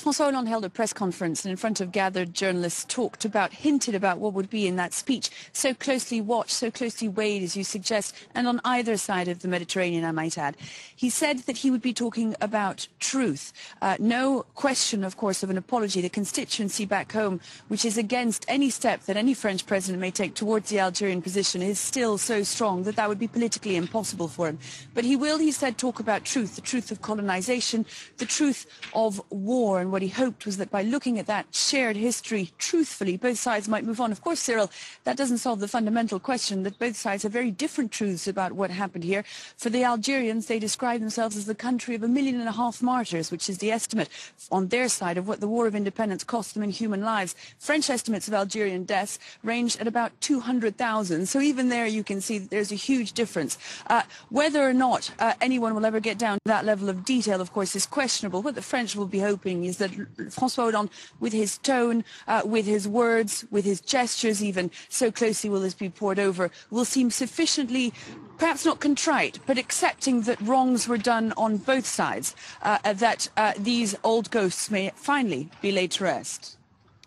François Hollande held a press conference and in front of gathered journalists hinted about what would be in that speech, so closely watched, so closely weighed, as you suggest, and on either side of the Mediterranean, I might add. He said that he would be talking about truth. No question, of course, of an apology. The constituency back home, which is against any step that any French president may take towards the Algerian position, is still so strong that that would be politically impossible for him. But he will, he said, talk about truth, the truth of colonization, the truth of war. And what he hoped was that by looking at that shared history truthfully, both sides might move on. Of course, Cyril, that doesn't solve the fundamental question that both sides have very different truths about what happened here. For the Algerians, they describe themselves as the country of 1.5 million martyrs, which is the estimate on their side of what the War of Independence cost them in human lives. French estimates of Algerian deaths range at about 200,000. So even there you can see that there's a huge difference. Whether or not anyone will ever get down to that level of detail, of course, is questionable. What the French will be hoping is that François Hollande, with his tone, with his words, with his gestures even, so closely will this be poured over, will seem sufficiently, perhaps not contrite, but accepting that wrongs were done on both sides, that these old ghosts may finally be laid to rest.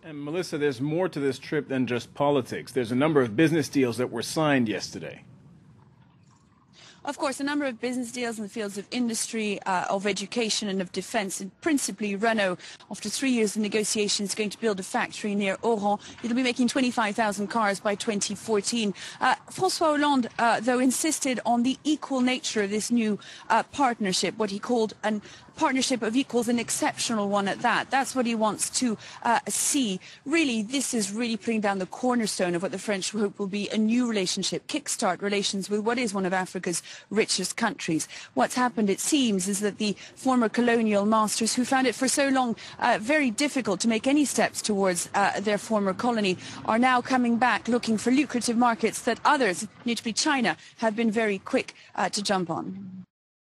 And Melissa, there's more to this trip than just politics. There's a number of business deals that were signed yesterday. Of course, a number of business deals in the fields of industry, of education and of defence. And principally, Renault, after 3 years of negotiations, is going to build a factory near Oran. It'll be making 25,000 cars by 2014. François Hollande, though, insisted on the equal nature of this new partnership, what he called a partnership of equals, an exceptional one at that. That's what he wants to see. Really, this is really putting down the cornerstone of what the French hope will be a new relationship, kickstart relations with what is one of Africa's richest countries. What's happened, it seems, is that the former colonial masters, who found it for so long very difficult to make any steps towards their former colony, are now coming back looking for lucrative markets that others, notably China, have been very quick to jump on.